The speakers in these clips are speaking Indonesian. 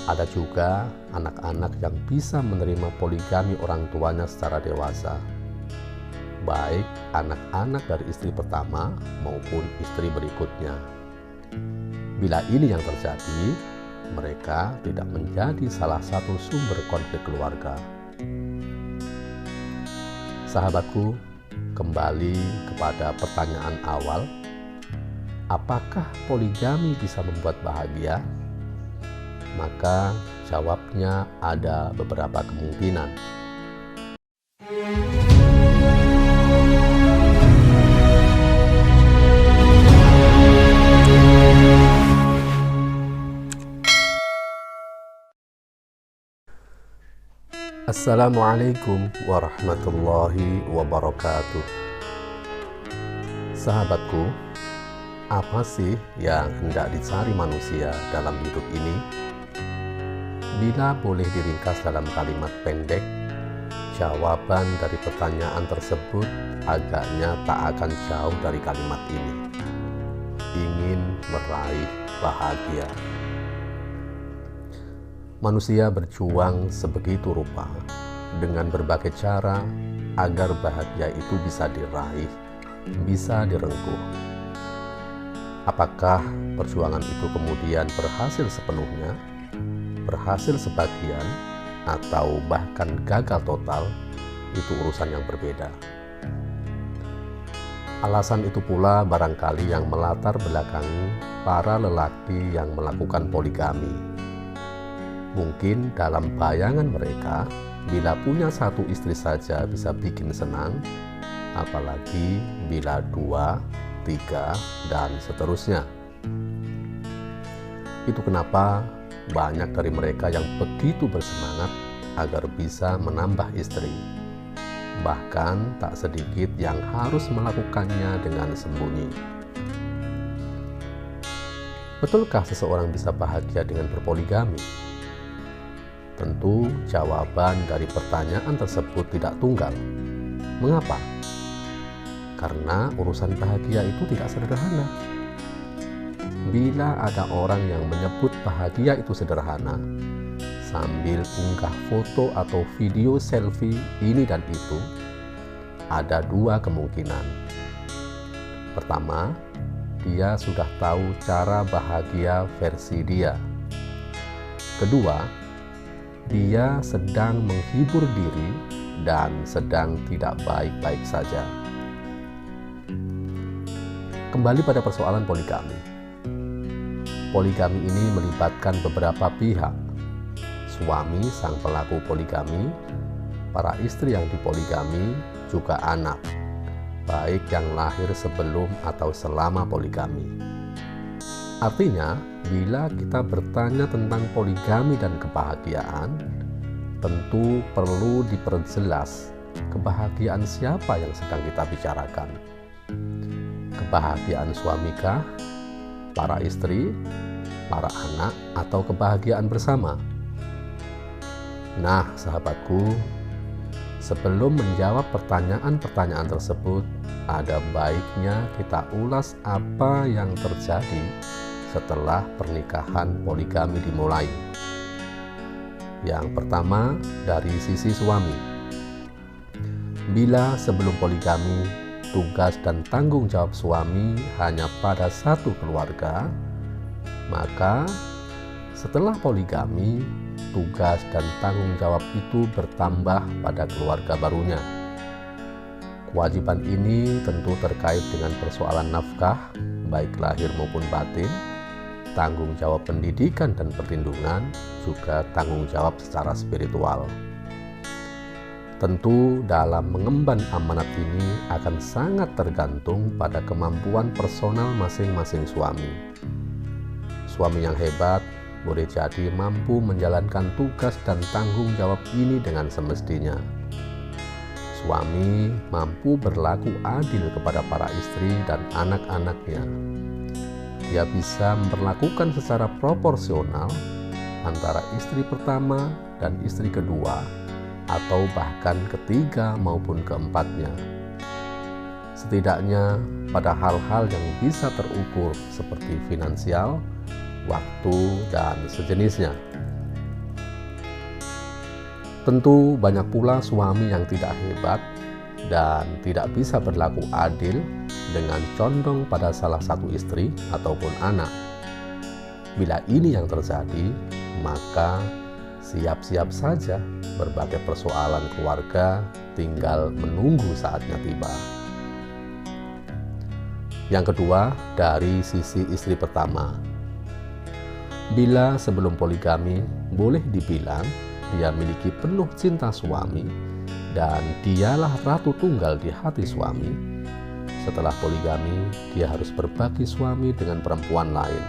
Ada juga anak-anak yang bisa menerima poligami orang tuanya secara dewasa, baik anak-anak dari istri pertama maupun istri berikutnya. Bila ini yang terjadi, mereka tidak menjadi salah satu sumber konflik keluarga. Sahabatku, kembali kepada pertanyaan awal, apakah poligami bisa membuat bahagia? Maka jawabnya ada beberapa kemungkinan. Assalamualaikum warahmatullahi wabarakatuh. Sahabatku, apa sih yang hendak dicari manusia dalam hidup ini? Bila boleh diringkas dalam kalimat pendek, jawaban dari pertanyaan tersebut agaknya tak akan jauh dari kalimat ini. Ingin meraih bahagia. Manusia berjuang sebegitu rupa dengan berbagai cara agar bahagia itu bisa diraih, bisa direngkuh. Apakah perjuangan itu kemudian berhasil sepenuhnya, berhasil sebagian, atau bahkan gagal total? Itu urusan yang berbeda. Alasan itu pula barangkali yang melatar belakangi para lelaki yang melakukan poligami. Mungkin dalam bayangan mereka, bila punya satu istri saja bisa bikin senang, apalagi bila 2, 3, dan seterusnya. Itu kenapa banyak dari mereka yang begitu bersemangat agar bisa menambah istri. Bahkan tak sedikit yang harus melakukannya dengan sembunyi. Betulkah seseorang bisa bahagia dengan berpoligami? Tentu jawaban dari pertanyaan tersebut tidak tunggal. Mengapa? Karena urusan bahagia itu tidak sederhana. Bila ada orang yang menyebut bahagia itu sederhana, sambil unggah foto atau video selfie ini dan itu, ada 2 kemungkinan. Pertama, dia sudah tahu cara bahagia versi dia. Kedua, dia sedang menghibur diri dan sedang tidak baik-baik saja. Kembali pada persoalan poligami. Poligami ini melibatkan beberapa pihak. Suami sang pelaku poligami, para istri yang dipoligami, juga anak, baik yang lahir sebelum atau selama poligami. Artinya, bila kita bertanya tentang poligami dan kebahagiaan, tentu perlu diperjelas kebahagiaan siapa yang sedang kita bicarakan. Kebahagiaan suamikah, para istri, para anak, atau kebahagiaan bersama? Nah, sahabatku, sebelum menjawab pertanyaan-pertanyaan tersebut, ada baiknya kita ulas apa yang terjadi setelah pernikahan poligami dimulai. Yang pertama, dari sisi suami. Bila sebelum poligami, tugas dan tanggung jawab suami hanya pada satu keluarga, maka setelah poligami, tugas dan tanggung jawab itu bertambah pada keluarga barunya. Kewajiban ini tentu terkait dengan persoalan nafkah, baik lahir maupun batin, tanggung jawab pendidikan dan perlindungan, juga tanggung jawab secara spiritual. Tentu dalam mengemban amanat ini akan sangat tergantung pada kemampuan personal masing-masing suami. Suami yang hebat boleh jadi mampu menjalankan tugas dan tanggung jawab ini dengan semestinya. Suami mampu berlaku adil kepada para istri dan anak-anaknya. Dia bisa memperlakukan secara proporsional antara istri pertama dan istri kedua, atau bahkan ketiga maupun keempatnya. Setidaknya pada hal-hal yang bisa terukur seperti finansial, waktu, dan sejenisnya. Tentu banyak pula suami yang tidak hebat dan tidak bisa berlaku adil dengan condong pada salah satu istri ataupun anak. Bila ini yang terjadi, maka siap-siap saja berbagai persoalan keluarga tinggal menunggu saatnya tiba. Yang kedua, dari sisi istri pertama. Bila sebelum poligami, boleh dibilang dia miliki penuh cinta suami dan dialah ratu tunggal di hati suami. Setelah poligami, dia harus berbagi suami dengan perempuan lain.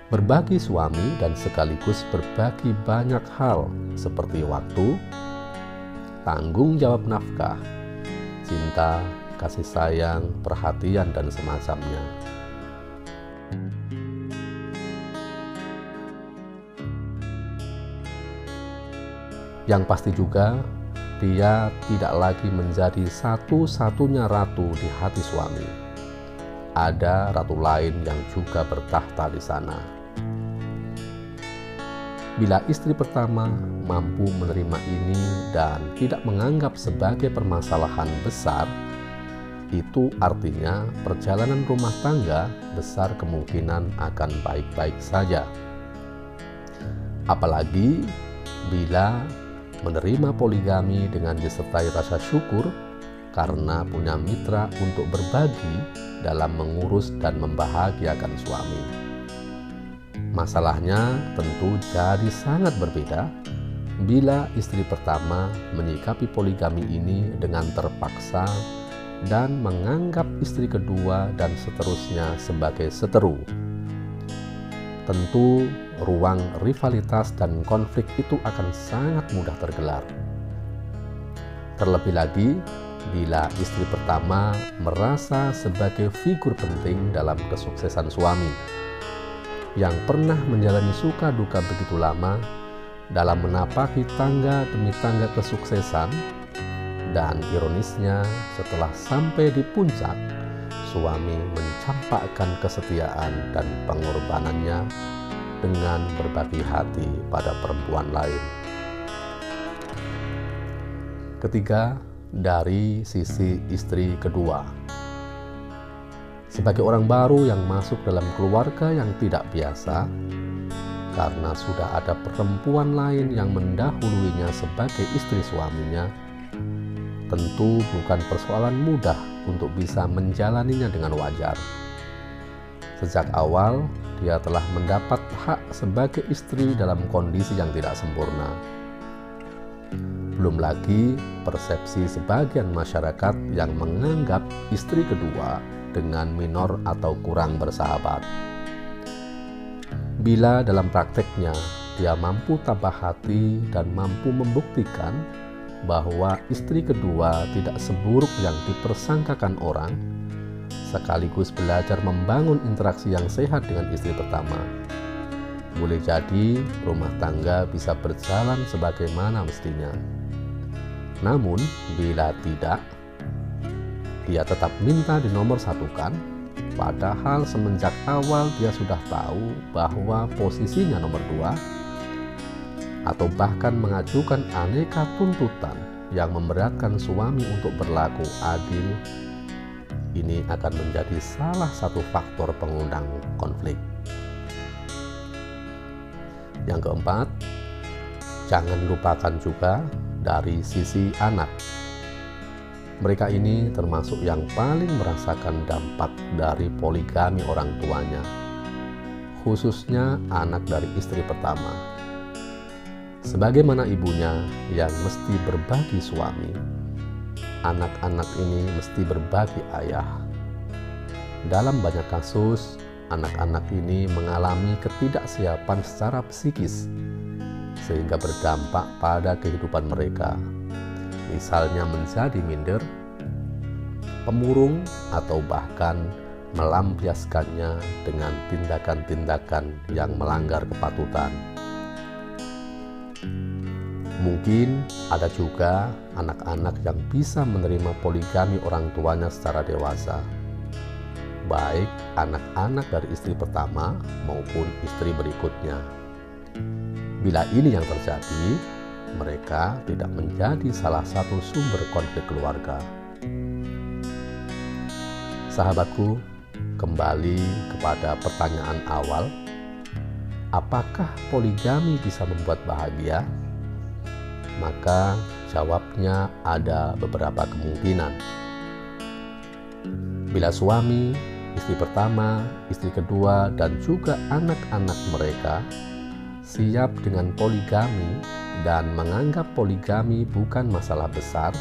Berbagi suami dan sekaligus berbagi banyak hal seperti waktu, tanggung jawab nafkah, cinta, kasih sayang, perhatian, dan semacamnya. Yang pasti juga, dia tidak lagi menjadi satu-satunya ratu di hati suami. Ada ratu lain yang juga bertahta di sana. Bila istri pertama mampu menerima ini dan tidak menganggap sebagai permasalahan besar, itu artinya perjalanan rumah tangga besar kemungkinan akan baik-baik saja. Apalagi bila menerima poligami dengan disertai rasa syukur karena punya mitra untuk berbagi dalam mengurus dan membahagiakan suami. Masalahnya tentu jadi sangat berbeda bila istri pertama menyikapi poligami ini dengan terpaksa dan menganggap istri kedua dan seterusnya sebagai seteru. Tentu ruang rivalitas dan konflik itu akan sangat mudah tergelar. Terlebih lagi bila istri pertama merasa sebagai figur penting dalam kesuksesan suami, yang pernah menjalani suka duka begitu lama dalam menapaki tangga demi tangga kesuksesan, dan ironisnya setelah sampai di puncak, suami mencampakkan kesetiaan dan pengorbanannya dengan berbagi hati pada perempuan lain. Ketiga, dari sisi istri kedua. Sebagai orang baru yang masuk dalam keluarga yang tidak biasa, karena sudah ada perempuan lain yang mendahuluinya sebagai istri suaminya, tentu bukan persoalan mudah untuk bisa menjalaninya dengan wajar. Sejak awal, dia telah mendapat hak sebagai istri dalam kondisi yang tidak sempurna. Belum lagi persepsi sebagian masyarakat yang menganggap istri kedua dengan minor atau kurang bersahabat. Bila dalam prakteknya dia mampu tabah hati dan mampu membuktikan bahwa istri kedua tidak seburuk yang dipersangkakan orang, sekaligus belajar membangun interaksi yang sehat dengan istri pertama, boleh jadi rumah tangga bisa berjalan sebagaimana mestinya. Namun bila tidak, dia tetap minta dinomorsatukan, padahal semenjak awal dia sudah tahu bahwa posisinya nomor 2, atau bahkan mengajukan aneka tuntutan yang memberatkan suami untuk berlaku adil. Ini akan menjadi salah satu faktor pengundang konflik. Yang keempat, jangan lupakan juga dari sisi anak. Mereka ini termasuk yang paling merasakan dampak dari poligami orang tuanya, khususnya anak dari istri pertama. Sebagaimana ibunya yang mesti berbagi suami, anak-anak ini mesti berbagi ayah. Dalam banyak kasus, anak-anak ini mengalami ketidaksiapan secara psikis, sehingga berdampak pada kehidupan mereka. Misalnya menjadi minder, pemurung, atau bahkan melampiaskannya dengan tindakan-tindakan yang melanggar kepatutan. Mungkin ada juga anak-anak yang bisa menerima poligami orang tuanya secara dewasa, baik anak-anak dari istri pertama maupun istri berikutnya. Bila ini yang terjadi, mereka tidak menjadi salah satu sumber konflik keluarga. Sahabatku, kembali kepada pertanyaan awal, apakah poligami bisa membuat bahagia? Maka jawabnya ada beberapa kemungkinan. Bila suami, istri pertama, istri kedua, dan juga anak-anak mereka siap dengan poligami dan menganggap poligami bukan masalah besar,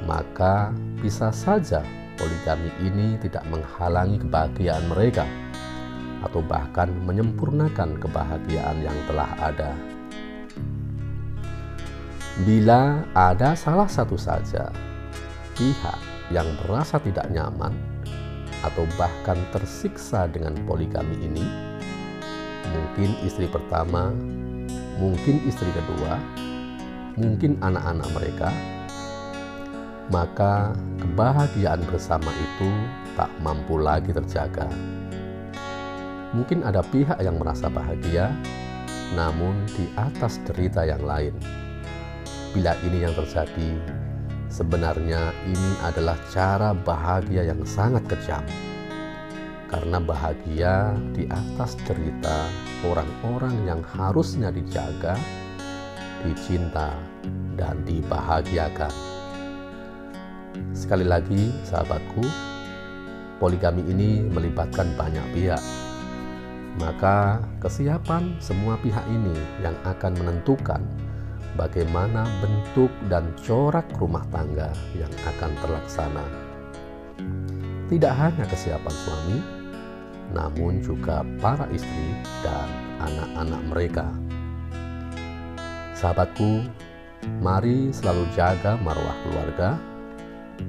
maka bisa saja poligami ini tidak menghalangi kebahagiaan mereka atau bahkan menyempurnakan kebahagiaan yang telah ada. Bila ada salah satu saja pihak yang merasa tidak nyaman atau bahkan tersiksa dengan poligami ini, mungkin istri pertama, mungkin istri kedua, mungkin anak-anak mereka, maka kebahagiaan bersama itu tak mampu lagi terjaga. Mungkin ada pihak yang merasa bahagia, namun di atas derita yang lain. Bila ini yang terjadi, sebenarnya ini adalah cara bahagia yang sangat kejam. Karena bahagia di atas derita orang-orang yang harusnya dijaga, dicinta, dan dibahagiakan. Sekali lagi, sahabatku, poligami ini melibatkan banyak pihak. Maka kesiapan semua pihak ini yang akan menentukan bagaimana bentuk dan corak rumah tangga yang akan terlaksana. Tidak hanya kesiapan suami, namun juga para istri dan anak-anak mereka. Sahabatku, mari selalu jaga marwah keluarga.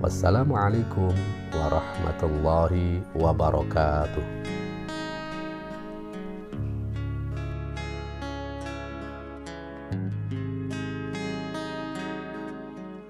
Wassalamualaikum warahmatullahi wabarakatuh.